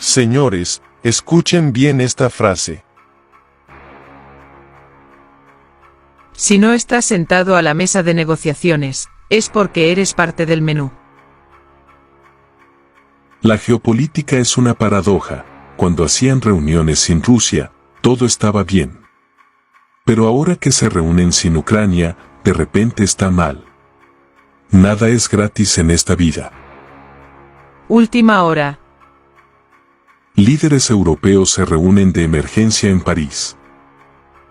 Señores, escuchen bien esta frase. Si no estás sentado a la mesa de negociaciones, es porque eres parte del menú. La geopolítica es una paradoja. Cuando hacían reuniones sin Rusia, todo estaba bien. Pero ahora que se reúnen sin Ucrania, de repente está mal. Nada es gratis en esta vida. Última hora. Líderes europeos se reúnen de emergencia en París.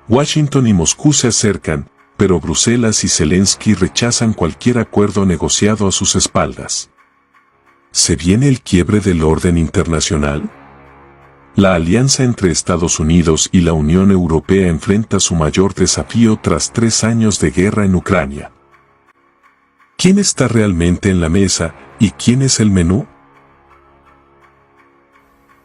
Washington y Moscú se acercan, pero Bruselas y Zelensky rechazan cualquier acuerdo negociado a sus espaldas. ¿Se viene el quiebre del orden internacional? La alianza entre Estados Unidos y la Unión Europea enfrenta su mayor desafío tras 3 años de guerra en Ucrania. ¿Quién está realmente en la mesa y quién es el menú?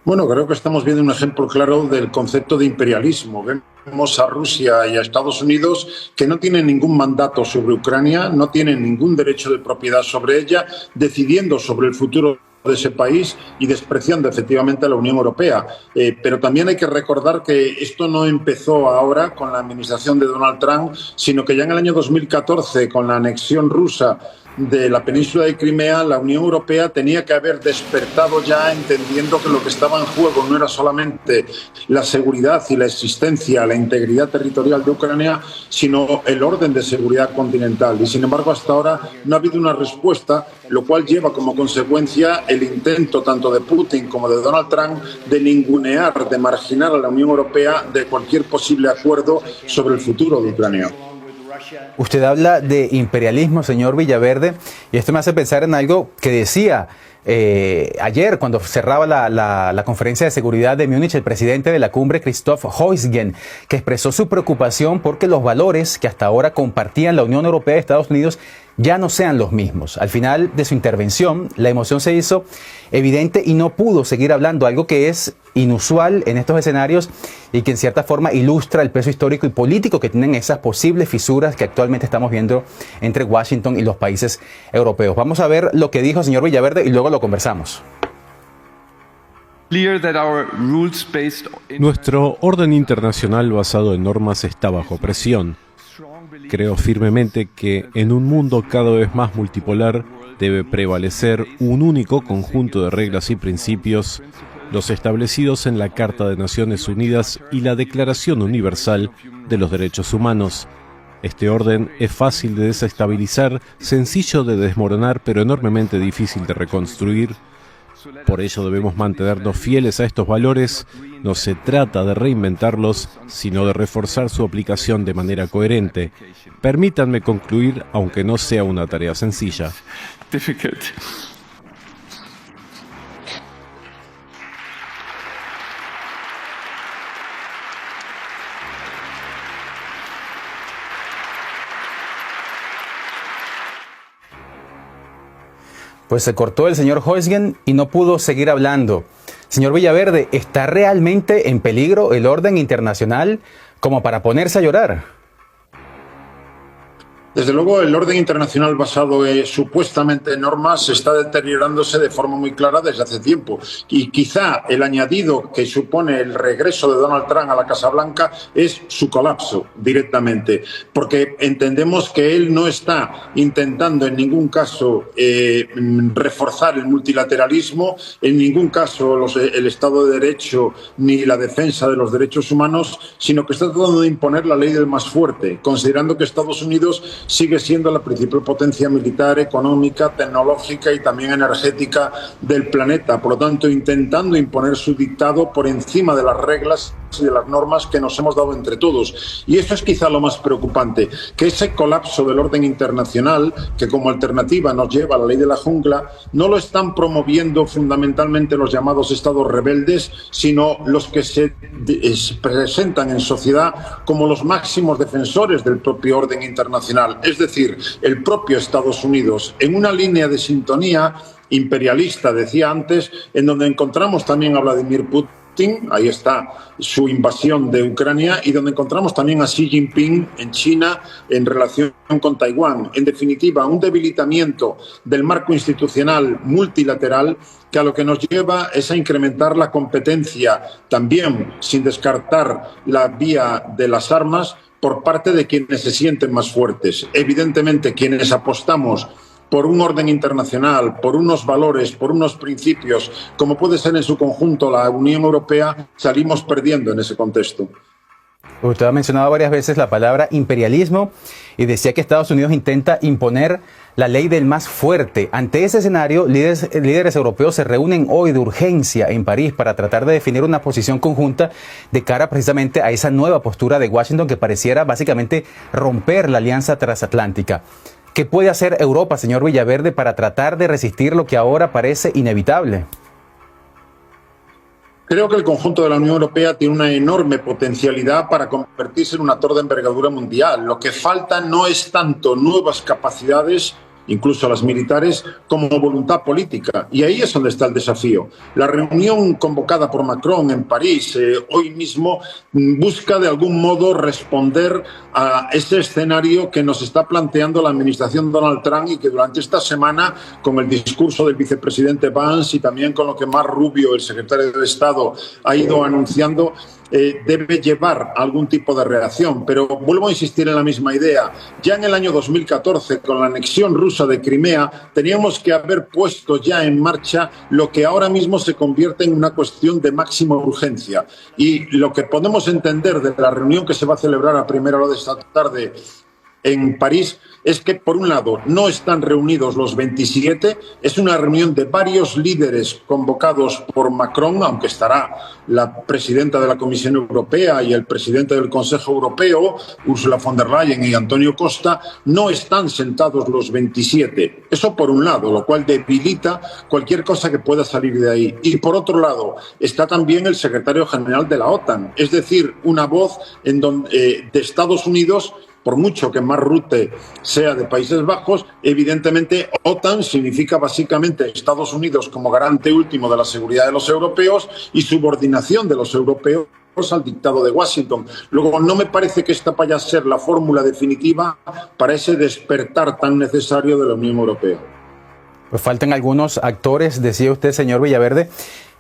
Bueno, creo que estamos viendo un ejemplo claro del concepto de imperialismo. Vemos a Rusia y a Estados Unidos que no tienen ningún mandato sobre Ucrania, no tienen ningún derecho de propiedad sobre ella, decidiendo sobre el futuro de ese país y despreciando efectivamente a la Unión Europea. Pero también hay que recordar que esto no empezó ahora con la administración de Donald Trump, sino que ya en el año 2014, con la anexión rusa de la península de Crimea, la Unión Europea tenía que haber despertado ya, entendiendo que lo que estaba en juego no era solamente la seguridad y la existencia, la integridad territorial de Ucrania, sino el orden de seguridad continental. Y sin embargo, hasta ahora no ha habido una respuesta, lo cual lleva como consecuencia el intento tanto de Putin como de Donald Trump de ningunear, de marginar a la Unión Europea de cualquier posible acuerdo sobre el futuro de Ucrania. Usted habla de imperialismo, señor Villaverde, y esto me hace pensar en algo que decía ayer cuando cerraba la conferencia de seguridad de Múnich el presidente de la cumbre, Christoph Heusgen, que expresó su preocupación porque los valores que hasta ahora compartían la Unión Europea y Estados Unidos ya no sean los mismos. Al final de su intervención, la emoción se hizo evidente y no pudo seguir hablando, algo que es inusual en estos escenarios y que en cierta forma ilustra el peso histórico y político que tienen esas posibles fisuras que actualmente estamos viendo entre Washington y los países europeos. Vamos a ver lo que dijo el señor Villaverde y luego lo conversamos. Nuestro orden internacional basado en normas está bajo presión. Creo firmemente que en un mundo cada vez más multipolar debe prevalecer un único conjunto de reglas y principios, los establecidos en la Carta de Naciones Unidas y la Declaración Universal de los Derechos Humanos. Este orden es fácil de desestabilizar, sencillo de desmoronar, pero enormemente difícil de reconstruir. Por ello debemos mantenernos fieles a estos valores. No se trata de reinventarlos, sino de reforzar su aplicación de manera coherente. Permítanme concluir, aunque no sea una tarea sencilla. Pues se cortó el señor Heusgen y no pudo seguir hablando. Señor Villaverde, ¿está realmente en peligro el orden internacional como para ponerse a llorar? Desde luego, el orden internacional basado supuestamente en normas está deteriorándose de forma muy clara desde hace tiempo. Y quizá el añadido que supone el regreso de Donald Trump a la Casa Blanca es su colapso directamente. Porque entendemos que él no está intentando en ningún caso reforzar el multilateralismo, en ningún caso el Estado de Derecho ni la defensa de los derechos humanos, sino que está tratando de imponer la ley del más fuerte, considerando que Estados Unidos sigue siendo la principal potencia militar, económica, tecnológica y también energética del planeta. Por lo tanto, intentando imponer su dictado por encima de las reglas y de las normas que nos hemos dado entre todos. Y eso es quizá lo más preocupante, que ese colapso del orden internacional, que como alternativa nos lleva a la ley de la jungla, no lo están promoviendo fundamentalmente los llamados estados rebeldes, sino los que se presentan en sociedad como los máximos defensores del propio orden internacional, es decir, el propio Estados Unidos, en una línea de sintonía imperialista, decía antes, en donde encontramos también a Vladimir Putin, Putin, ahí está su invasión de Ucrania, y donde encontramos también a Xi Jinping en China en relación con Taiwán. En definitiva, un debilitamiento del marco institucional multilateral que a lo que nos lleva es a incrementar la competencia, también sin descartar la vía de las armas, por parte de quienes se sienten más fuertes. Evidentemente, quienes apostamos por un orden internacional, por unos valores, por unos principios, como puede ser en su conjunto la Unión Europea, salimos perdiendo en ese contexto. Usted ha mencionado varias veces la palabra imperialismo y decía que Estados Unidos intenta imponer la ley del más fuerte. Ante ese escenario, líderes europeos se reúnen hoy de urgencia en París para tratar de definir una posición conjunta de cara precisamente a esa nueva postura de Washington que pareciera básicamente romper la alianza transatlántica. ¿Qué puede hacer Europa, señor Villaverde, para tratar de resistir lo que ahora parece inevitable? Creo que el conjunto de la Unión Europea tiene una enorme potencialidad para convertirse en un actor de envergadura mundial. Lo que falta no es tanto nuevas capacidades, incluso las militares, como voluntad política. Y ahí es donde está el desafío. La reunión convocada por Macron en París hoy mismo busca de algún modo responder a ese escenario que nos está planteando la administración Donald Trump y que durante esta semana, con el discurso del vicepresidente Vance y también con lo que Marco Rubio, el secretario de Estado, ha ido anunciando, debe llevar algún tipo de reacción. Pero vuelvo a insistir en la misma idea. Ya en el año 2014, con la anexión rusa de Crimea, teníamos que haber puesto ya en marcha lo que ahora mismo se convierte en una cuestión de máxima urgencia. Y lo que podemos entender de la reunión que se va a celebrar a primera hora de esta tarde en París es que, por un lado, no están reunidos los 27, es una reunión de varios líderes convocados por Macron, aunque estará la presidenta de la Comisión Europea y el presidente del Consejo Europeo, Ursula von der Leyen y Antonio Costa, no están sentados los 27. Eso por un lado, lo cual debilita cualquier cosa que pueda salir de ahí. Y por otro lado, está también el secretario general de la OTAN, es decir, una voz de Estados Unidos. Por mucho que Mark Rutte sea de Países Bajos, evidentemente OTAN significa básicamente Estados Unidos como garante último de la seguridad de los europeos y subordinación de los europeos al dictado de Washington. Luego, no me parece que esta vaya a ser la fórmula definitiva para ese despertar tan necesario de la Unión Europea. Pues faltan algunos actores, decía usted, señor Villaverde.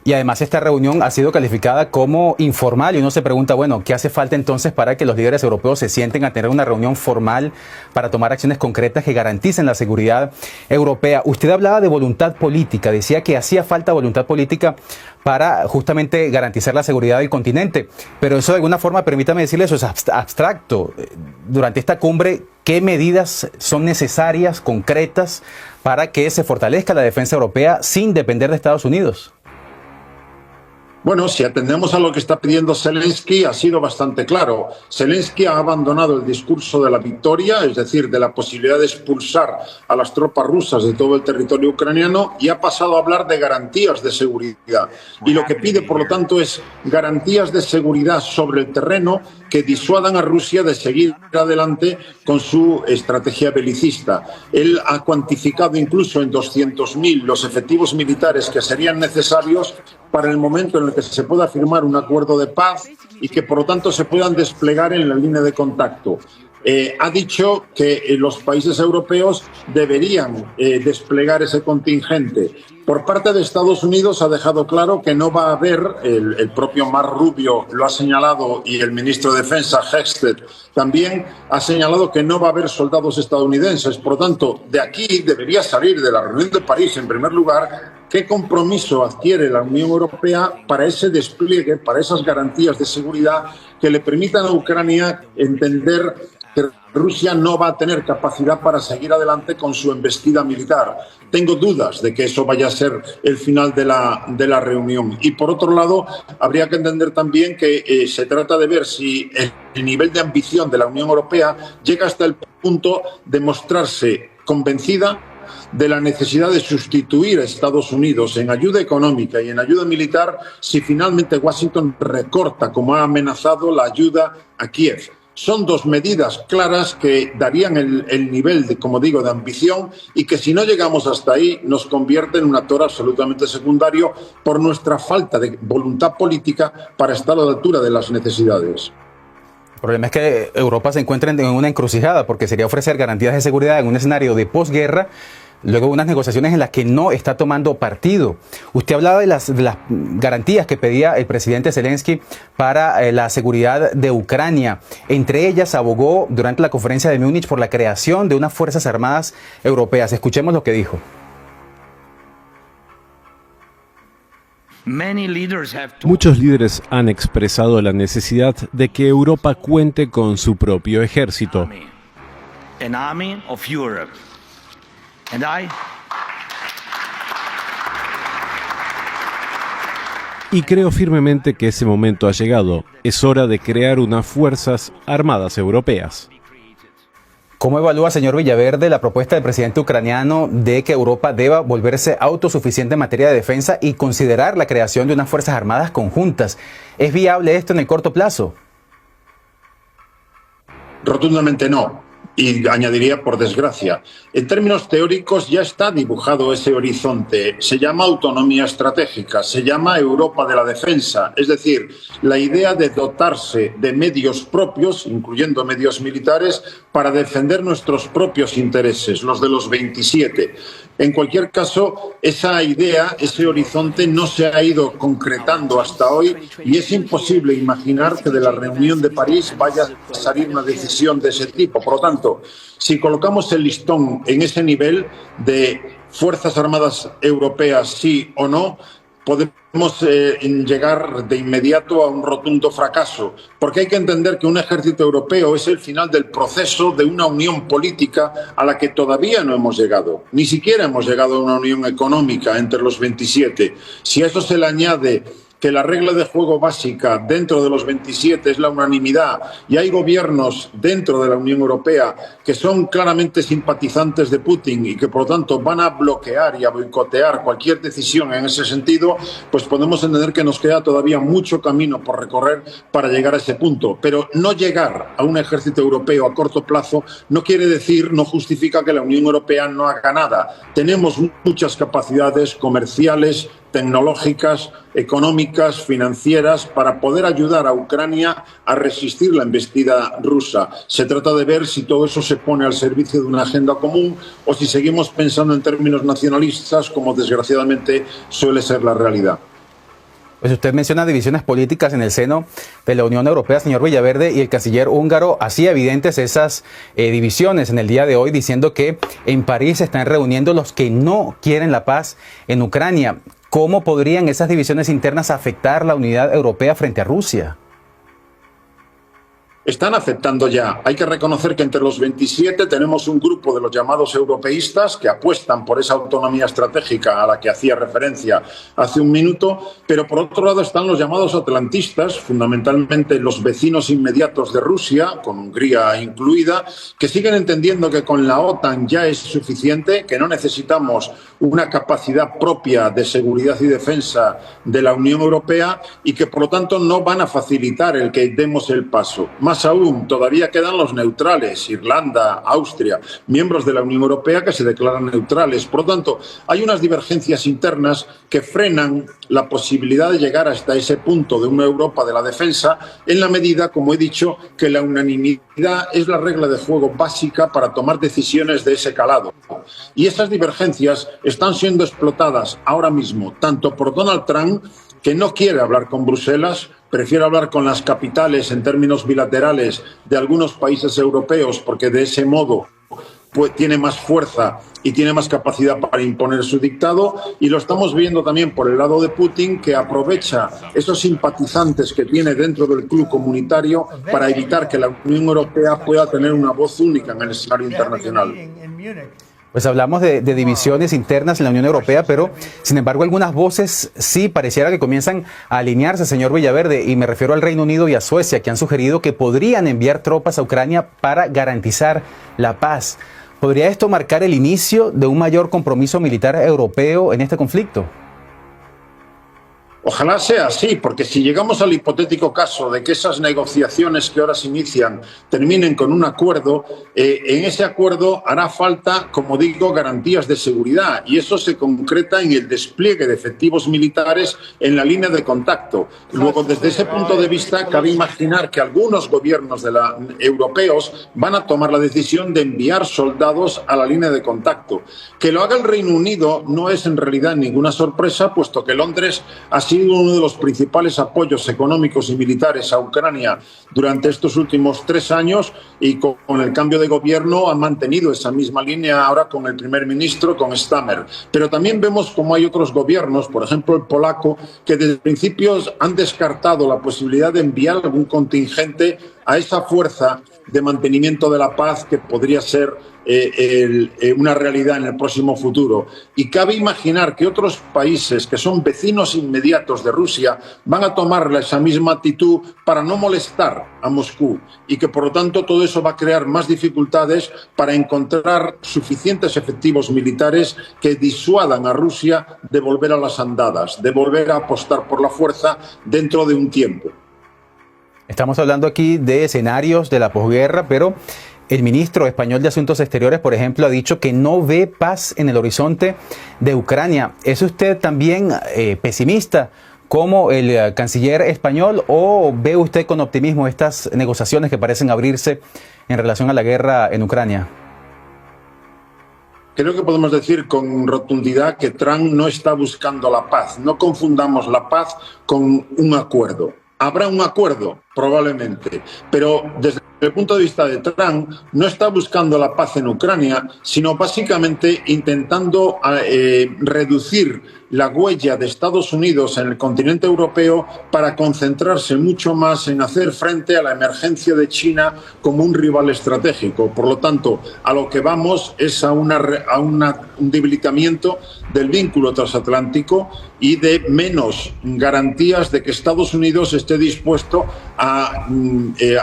Y además esta reunión ha sido calificada como informal y uno se pregunta, bueno, ¿qué hace falta entonces para que los líderes europeos se sienten a tener una reunión formal para tomar acciones concretas que garanticen la seguridad europea? Usted hablaba de voluntad política, decía que hacía falta voluntad política para justamente garantizar la seguridad del continente, pero eso de alguna forma, permítame decirle, eso es abstracto. Durante esta cumbre, ¿qué medidas son necesarias, concretas, para que se fortalezca la defensa europea sin depender de Estados Unidos? Bueno, si atendemos a lo que está pidiendo Zelensky, ha sido bastante claro. Zelensky ha abandonado el discurso de la victoria, es decir, de la posibilidad de expulsar a las tropas rusas de todo el territorio ucraniano, y ha pasado a hablar de garantías de seguridad. Y lo que pide, por lo tanto, es garantías de seguridad sobre el terreno que disuadan a Rusia de seguir adelante con su estrategia belicista. Él ha cuantificado incluso en 200.000 los efectivos militares que serían necesarios para el momento en el que se pueda firmar un acuerdo de paz y que, por lo tanto, se puedan desplegar en la línea de contacto. Ha dicho que los países europeos deberían desplegar ese contingente. Por parte de Estados Unidos ha dejado claro que no va a haber, el propio Marco Rubio lo ha señalado y el ministro de Defensa, Hexted, también ha señalado que no va a haber soldados estadounidenses. Por lo tanto, de aquí debería salir, de la reunión de París, en primer lugar, qué compromiso adquiere la Unión Europea para ese despliegue, para esas garantías de seguridad que le permitan a Ucrania entender que Rusia no va a tener capacidad para seguir adelante con su embestida militar. Tengo dudas de que eso vaya a ser el final de la reunión. Y por otro lado, habría que entender también que se trata de ver si el nivel de ambición de la Unión Europea llega hasta el punto de mostrarse convencida de la necesidad de sustituir a Estados Unidos en ayuda económica y en ayuda militar si finalmente Washington recorta, como ha amenazado, la ayuda a Kiev. son dos medidas claras que darían el nivel, como digo, de ambición y que si no llegamos hasta ahí nos convierte en un actor absolutamente secundario por nuestra falta de voluntad política para estar a la altura de las necesidades. El problema es que Europa se encuentra en una encrucijada porque sería ofrecer garantías de seguridad en un escenario de posguerra, luego unas negociaciones en las que no está tomando partido. Usted hablaba de las garantías que pedía el presidente Zelensky para la seguridad de Ucrania. Entre ellas abogó durante la conferencia de Múnich por la creación de unas Fuerzas Armadas Europeas. Escuchemos lo que dijo. Muchos líderes han expresado la necesidad de que Europa cuente con su propio ejército. Y creo firmemente que ese momento ha llegado. Es hora de crear unas Fuerzas Armadas Europeas. ¿Cómo evalúa, señor Villaverde, la propuesta del presidente ucraniano de que Europa deba volverse autosuficiente en materia de defensa y considerar la creación de unas Fuerzas Armadas conjuntas? ¿Es viable esto en el corto plazo? Rotundamente no. Y añadiría, por desgracia, en términos teóricos ya está dibujado ese horizonte. Se llama autonomía estratégica, se llama Europa de la defensa. Es decir, la idea de dotarse de medios propios, incluyendo medios militares, para defender nuestros propios intereses, los de los 27. En cualquier caso, esa idea, ese horizonte no se ha ido concretando hasta hoy y es imposible imaginar que de la reunión de París vaya a salir una decisión de ese tipo. Por lo tanto, si colocamos el listón en ese nivel de Fuerzas Armadas Europeas, sí o no, podemos llegar de inmediato a un rotundo fracaso, porque hay que entender que un ejército europeo es el final del proceso de una unión política a la que todavía no hemos llegado. Ni siquiera hemos llegado a una unión económica entre los 27. Si a eso se le añade que la regla de juego básica dentro de los 27 es la unanimidad y hay gobiernos dentro de la Unión Europea que son claramente simpatizantes de Putin y que por lo tanto van a bloquear y a boicotear cualquier decisión en ese sentido, pues podemos entender que nos queda todavía mucho camino por recorrer para llegar a ese punto. Pero no llegar a un ejército europeo a corto plazo no quiere decir, no justifica que la Unión Europea no haga nada. Tenemos muchas capacidades comerciales, tecnológicas, económicas, financieras, para poder ayudar a Ucrania a resistir la embestida rusa. Se trata de ver si todo eso se pone al servicio de una agenda común o si seguimos pensando en términos nacionalistas, como desgraciadamente suele ser la realidad. Pues usted menciona divisiones políticas en el seno de la Unión Europea, señor Villaverde, y el canciller húngaro hacía evidentes esas divisiones en el día de hoy, diciendo que en París se están reuniendo los que no quieren la paz en Ucrania. ¿Cómo podrían esas divisiones internas afectar la unidad europea frente a Rusia? Están afectando ya. Hay que reconocer que entre los 27 tenemos un grupo de los llamados europeístas que apuestan por esa autonomía estratégica a la que hacía referencia hace un minuto, pero por otro lado están los llamados atlantistas, fundamentalmente los vecinos inmediatos de Rusia, con Hungría incluida, que siguen entendiendo que con la OTAN ya es suficiente, que no necesitamos una capacidad propia de seguridad y defensa de la Unión Europea y que por lo tanto no van a facilitar el que demos el paso. Más aún, todavía quedan los neutrales, Irlanda, Austria, miembros de la Unión Europea que se declaran neutrales. Por lo tanto, hay unas divergencias internas que frenan la posibilidad de llegar hasta ese punto de una Europa de la defensa en la medida, como he dicho, que la unanimidad es la regla de juego básica para tomar decisiones de ese calado. Y esas divergencias están siendo explotadas ahora mismo tanto por Donald Trump, que no quiere hablar con Bruselas, prefiere hablar con las capitales en términos bilaterales de algunos países europeos, porque de ese modo pues tiene más fuerza y tiene más capacidad para imponer su dictado, y lo estamos viendo también por el lado de Putin, que aprovecha esos simpatizantes que tiene dentro del club comunitario para evitar que la Unión Europea pueda tener una voz única en el escenario internacional. Pues hablamos de divisiones internas en la Unión Europea, pero sin embargo algunas voces sí pareciera que comienzan a alinearse, señor Villaverde, y me refiero al Reino Unido y a Suecia, que han sugerido que podrían enviar tropas a Ucrania para garantizar la paz. ¿Podría esto marcar el inicio de un mayor compromiso militar europeo en este conflicto? Ojalá sea así, porque si llegamos al hipotético caso de que esas negociaciones que ahora se inician terminen con un acuerdo, en ese acuerdo hará falta, como digo, garantías de seguridad, y eso se concreta en el despliegue de efectivos militares en la línea de contacto. Luego, desde ese punto de vista, cabe imaginar que algunos gobiernos europeos van a tomar la decisión de enviar soldados a la línea de contacto. Que lo haga el Reino Unido no es en realidad ninguna sorpresa, puesto que Londres ha sido uno de los principales apoyos económicos y militares a Ucrania durante estos últimos 3 años, y con el cambio de gobierno ha mantenido esa misma línea ahora con el primer ministro, con Starmer. Pero también vemos cómo hay otros gobiernos, por ejemplo el polaco, que desde principios han descartado la posibilidad de enviar algún contingente a esa fuerza de mantenimiento de la paz que podría ser una realidad en el próximo futuro. Y cabe imaginar que otros países que son vecinos inmediatos de Rusia van a tomar esa misma actitud para no molestar a Moscú, y que por lo tanto todo eso va a crear más dificultades para encontrar suficientes efectivos militares que disuadan a Rusia de volver a las andadas, de volver a apostar por la fuerza dentro de un tiempo. Estamos hablando aquí de escenarios de la posguerra, pero el ministro español de Asuntos Exteriores, por ejemplo, ha dicho que no ve paz en el horizonte de Ucrania. ¿Es usted también pesimista como el canciller español, o ve usted con optimismo estas negociaciones que parecen abrirse en relación a la guerra en Ucrania? Creo que podemos decir con rotundidad que Trump no está buscando la paz. No confundamos la paz con un acuerdo. Habrá un acuerdo, probablemente, pero desde el punto de vista de Trump no está buscando la paz en Ucrania, sino básicamente intentando reducir la huella de Estados Unidos en el continente europeo para concentrarse mucho más en hacer frente a la emergencia de China como un rival estratégico. Por lo tanto, a lo que vamos es a un debilitamiento del vínculo transatlántico y de menos garantías de que Estados Unidos esté dispuesto a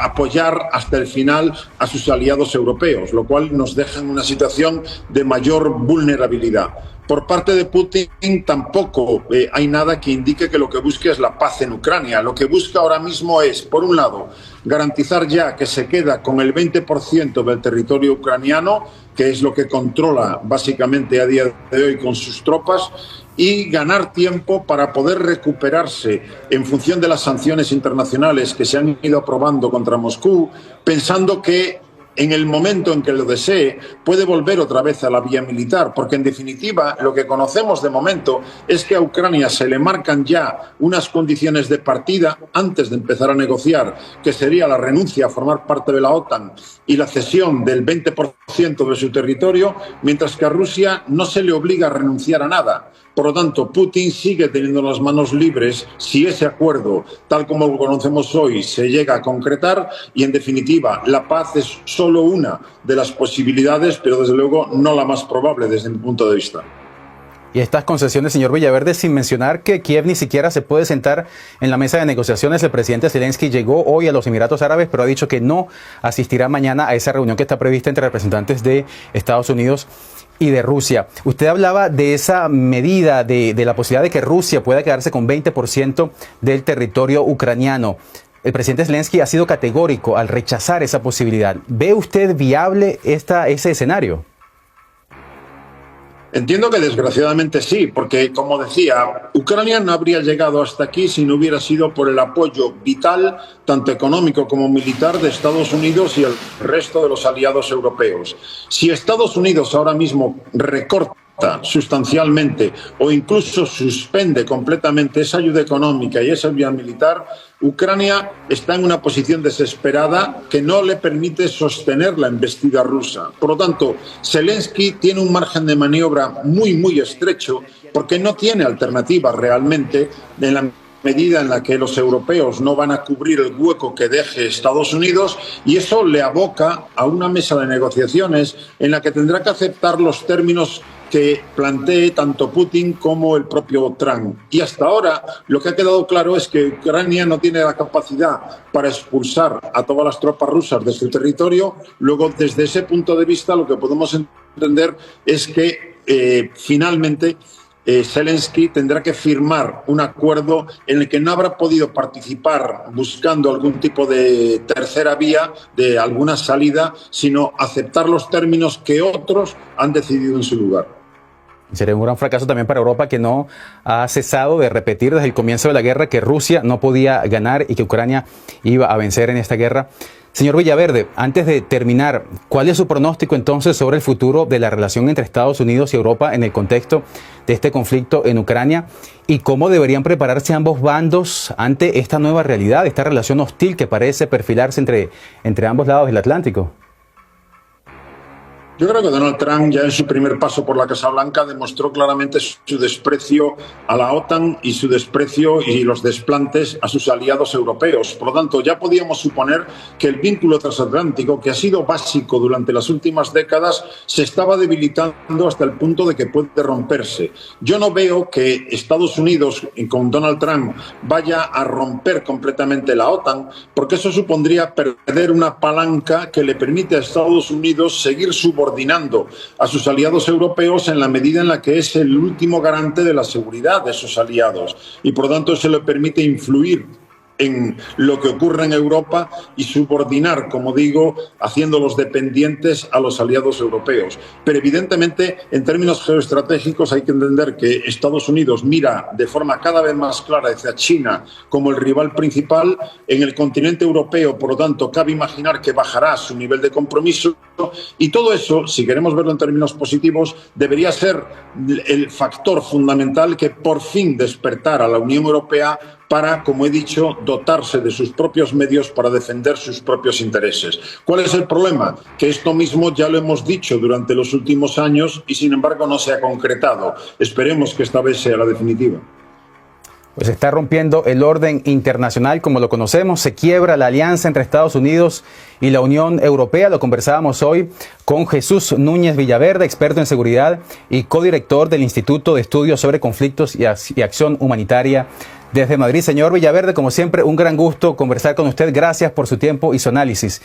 apoyar hasta el final a sus aliados europeos, lo cual nos deja en una situación de mayor vulnerabilidad. Por parte de Putin tampoco hay nada que indique que lo que busque es la paz en Ucrania. Lo que busca ahora mismo es, por un lado, garantizar ya que se queda con el 20% del territorio ucraniano, que es lo que controla básicamente a día de hoy con sus tropas, y ganar tiempo para poder recuperarse en función de las sanciones internacionales que se han ido aprobando contra Moscú, pensando que en el momento en que lo desee, puede volver otra vez a la vía militar, porque en definitiva lo que conocemos de momento es que a Ucrania se le marcan ya unas condiciones de partida antes de empezar a negociar, que sería la renuncia a formar parte de la OTAN y la cesión del 20% de su territorio, mientras que a Rusia no se le obliga a renunciar a nada. Por lo tanto, Putin sigue teniendo las manos libres si ese acuerdo, tal como lo conocemos hoy, se llega a concretar, y en definitiva la paz es solo una de las posibilidades, pero desde luego no la más probable desde mi punto de vista. Y estas concesiones, señor Villaverde, sin mencionar que Kiev ni siquiera se puede sentar en la mesa de negociaciones. El presidente Zelensky llegó hoy a los Emiratos Árabes, pero ha dicho que no asistirá mañana a esa reunión que está prevista entre representantes de Estados Unidos y de Rusia. Usted hablaba de esa medida, de la posibilidad de que Rusia pueda quedarse con 20% del territorio ucraniano. El presidente Zelensky ha sido categórico al rechazar esa posibilidad. ¿Ve usted viable ese escenario? Entiendo que desgraciadamente sí, porque, como decía, Ucrania no habría llegado hasta aquí si no hubiera sido por el apoyo vital, tanto económico como militar, de Estados Unidos y el resto de los aliados europeos. Si Estados Unidos ahora mismo recorta sustancialmente o incluso suspende completamente esa ayuda económica y esa ayuda militar, Ucrania está en una posición desesperada que no le permite sostener la embestida rusa. Por lo tanto, Zelensky tiene un margen de maniobra muy estrecho, porque no tiene alternativa realmente en la medida en la que los europeos no van a cubrir el hueco que deje Estados Unidos, y eso le aboca a una mesa de negociaciones en la que tendrá que aceptar los términos que plantee tanto Putin como el propio Trump. Y hasta ahora lo que ha quedado claro es que Ucrania no tiene la capacidad para expulsar a todas las tropas rusas de su territorio. Luego, desde ese punto de vista, lo que podemos entender es que finalmente Zelensky tendrá que firmar un acuerdo en el que no habrá podido participar buscando algún tipo de tercera vía, de alguna salida, sino aceptar los términos que otros han decidido en su lugar. Sería un gran fracaso también para Europa, que no ha cesado de repetir desde el comienzo de la guerra que Rusia no podía ganar y que Ucrania iba a vencer en esta guerra. Señor Villaverde, antes de terminar, ¿cuál es su pronóstico entonces sobre el futuro de la relación entre Estados Unidos y Europa en el contexto de este conflicto en Ucrania? ¿Y cómo deberían prepararse ambos bandos ante esta nueva realidad, esta relación hostil que parece perfilarse entre ambos lados del Atlántico? Yo creo que Donald Trump ya en su primer paso por la Casa Blanca demostró claramente su desprecio a la OTAN y su desprecio y los desplantes a sus aliados europeos. Por lo tanto, ya podíamos suponer que el vínculo transatlántico, que ha sido básico durante las últimas décadas, se estaba debilitando hasta el punto de que puede romperse. Yo no veo que Estados Unidos, con Donald Trump, vaya a romper completamente la OTAN, porque eso supondría perder una palanca que le permite a Estados Unidos seguir subordinando a sus aliados europeos en la medida en la que es el último garante de la seguridad de esos aliados y por lo tanto se le permite influir en lo que ocurre en Europa y subordinar, como digo, haciéndolos dependientes a los aliados europeos. Pero evidentemente, en términos geoestratégicos, hay que entender que Estados Unidos mira de forma cada vez más clara hacia China como el rival principal. En el continente europeo, por lo tanto, cabe imaginar que bajará su nivel de compromiso y todo eso, si queremos verlo en términos positivos, debería ser el factor fundamental que por fin despertara a la Unión Europea para, como he dicho, dotarse de sus propios medios para defender sus propios intereses. ¿Cuál es el problema? Que esto mismo ya lo hemos dicho durante los últimos años y, sin embargo, no se ha concretado. Esperemos que esta vez sea la definitiva. Pues se está rompiendo el orden internacional como lo conocemos, se quiebra la alianza entre Estados Unidos y la Unión Europea. Lo conversábamos hoy con Jesús Núñez Villaverde, experto en seguridad y codirector del Instituto de Estudios sobre Conflictos y Acción Humanitaria desde Madrid. Señor Villaverde, como siempre, un gran gusto conversar con usted. Gracias por su tiempo y su análisis.